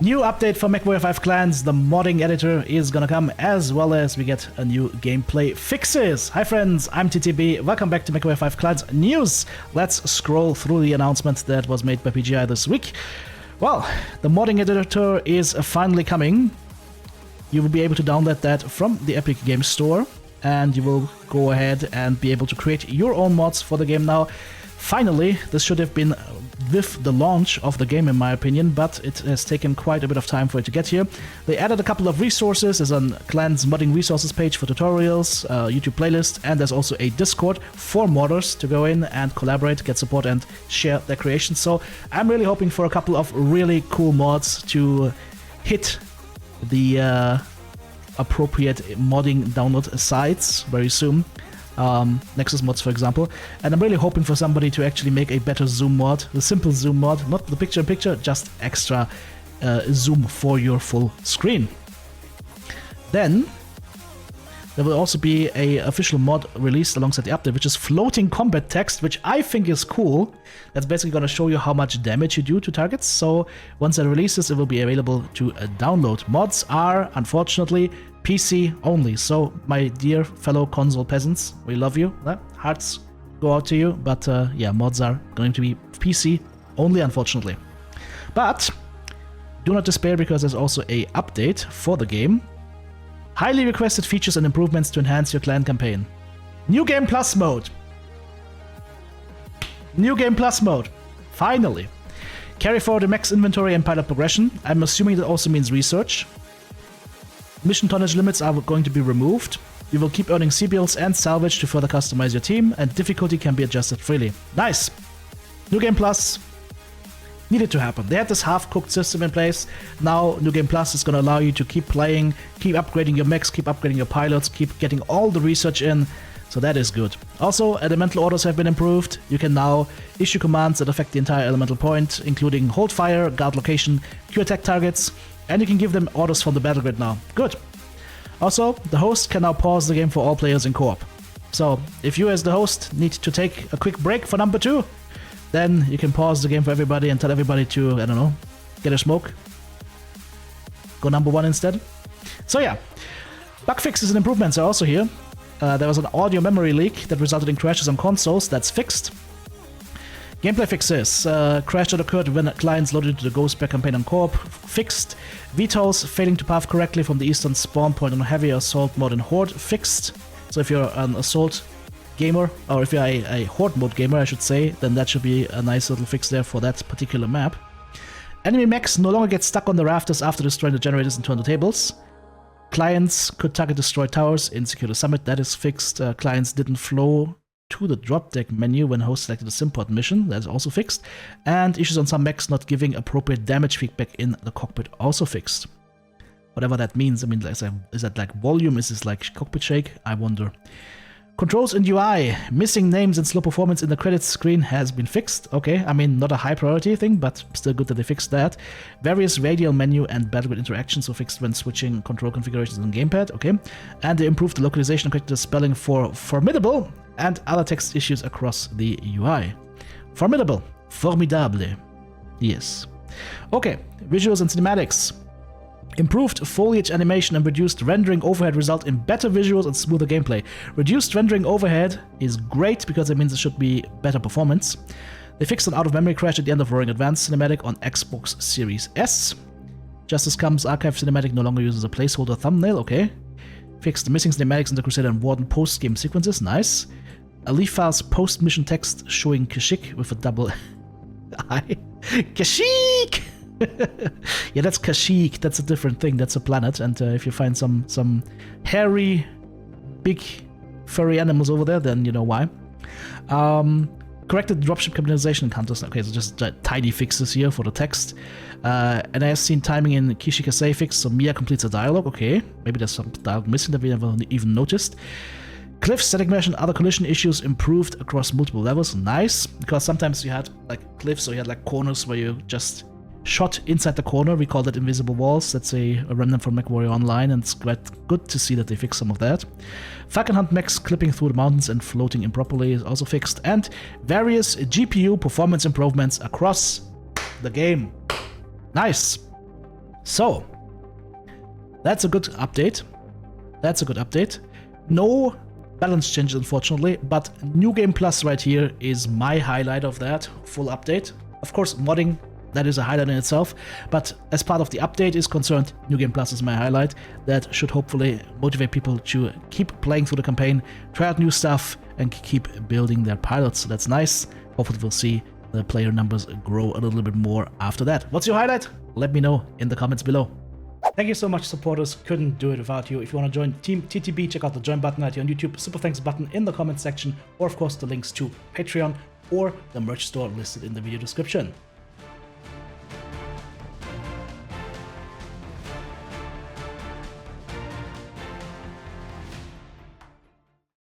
New update for Mechwarrior 5 Clans, the modding editor is gonna come, as well as we get a new gameplay fixes. Hi friends, I'm TTB, welcome back to Mechwarrior 5 Clans news. Let's scroll through the announcement that was made by PGI this week. Well, the modding editor is finally coming. You will be able to download that from the Epic Games Store, and you will go ahead and be able to create your own mods for the game now. Finally, this should have been with the launch of the game in my opinion, but it has taken quite a bit of time for it to get here. They added a couple of resources. There's a Clans modding resources page for tutorials, YouTube playlist, and there's also a Discord for modders to go in and collaborate, get support, and share their creations. So I'm really hoping for a couple of really cool mods to hit the appropriate modding download sites very soon. Nexus mods, for example, and I'm really hoping for somebody to actually make a better zoom mod, the simple zoom mod, not the picture-in-picture, just extra zoom for your full screen. Then there will also be a official mod released alongside the update, which is floating combat text, which I think is cool. That's basically going to show you how much damage you do to targets. So once that releases, it will be available to download. Mods are, unfortunately, PC only. So my dear fellow console peasants, we love you. Hearts go out to you. But yeah, mods are going to be PC only, unfortunately. But do not despair, because there's also a update for the game. Highly requested features and improvements to enhance your clan campaign. New Game Plus mode. New Game Plus mode. Finally. Carry forward the max inventory and pilot progression. I'm assuming that also means research. Mission tonnage limits are going to be removed. You will keep earning CBLs and salvage to further customize your team, and difficulty can be adjusted freely. Nice. New Game Plus needed to happen. They had this half-cooked system in place. Now New Game Plus is going to allow you to keep playing, keep upgrading your mechs, keep upgrading your pilots, keep getting all the research in. So that is good. Also, elemental orders have been improved. You can now issue commands that affect the entire elemental point, including hold fire, guard location, Q attack targets, and you can give them orders from the battle grid now. Good. Also, the host can now pause the game for all players in co-op. So if you as the host need to take a quick break for number 2, then you can pause the game for everybody and tell everybody to, I don't know, get a smoke. Go number 1 instead. So yeah, bug fixes and improvements are also here. There was an audio memory leak that resulted in crashes on consoles. That's fixed. Gameplay fixes. Crash that occurred when clients loaded into the Ghost Bear campaign on co-op. Fixed. VTOLs failing to path correctly from the eastern spawn point on heavy assault mode in Horde. Fixed. So if you're an assault gamer, or if you're a Horde mode gamer, I should say, then that should be a nice little fix there for that particular map. Enemy mechs no longer get stuck on the rafters after destroying the generators and turn the tables. Clients could target destroyed towers in Secure the Summit. That is fixed. Clients didn't flow to the drop deck menu when host selected the Simport mission. That is also fixed. And issues on some mechs not giving appropriate damage feedback in the cockpit, also fixed. Whatever that means. I mean, is that like volume? Is this like cockpit shake? I wonder. Controls and UI. Missing names and slow performance in the credits screen has been fixed. Okay, I mean, not a high priority thing, but still good that they fixed that. Various radial menu and battlegrid interactions were fixed when switching control configurations on gamepad. Okay, and they improved the localization and corrected the spelling for formidable and other text issues across the UI. Formidable. Formidable. Yes. Okay, visuals and cinematics. Improved foliage animation and reduced rendering overhead result in better visuals and smoother gameplay. Reduced rendering overhead is great because it means it should be better performance. They fixed an out-of-memory crash at the end of Roaring Advanced cinematic on Xbox Series S. Justice Comes Archive cinematic no longer uses a placeholder thumbnail, okay. Fixed the missing cinematics in the Crusader and Warden post-game sequences, nice. Alipha's post-mission text showing Kashyyyk with a double I. Kashyyyk! Yeah, that's Kashyyyk. That's a different thing. That's a planet. And if you find some hairy, big, furry animals over there, then you know why. Corrected dropship capitalization encounters. Okay, so just tiny fixes here for the text. And I have seen timing in Kishikase fix, so Mia completes a dialogue. Okay, maybe there's some dialogue missing that we never even noticed. Cliff, static mesh, and other collision issues improved across multiple levels. Nice, because sometimes you had like cliffs, or you had like corners where you just shot inside the corner. We call that invisible walls. That's a remnant from Mechwarrior Online, and it's quite good to see that they fixed some of that. Falcon Hunt mechs clipping through the mountains and floating improperly is also fixed, and various GPU performance improvements across the game. Nice. So, that's a good update. That's a good update. No balance changes, unfortunately, but New Game Plus right here is my highlight of that full update. Of course, modding, that is a highlight in itself, but as part of the update is concerned, New Game Plus is my highlight. That should hopefully motivate people to keep playing through the campaign, try out new stuff, and keep building their pilots. So that's nice. Hopefully we'll see the player numbers grow a little bit more after that. What's your highlight? Let me know in the comments below. Thank you so much, supporters. Couldn't do it without you. If you want to join Team TTB, check out the join button right here on YouTube, super thanks button in the comment section, or of course the links to Patreon or the merch store listed in the video description.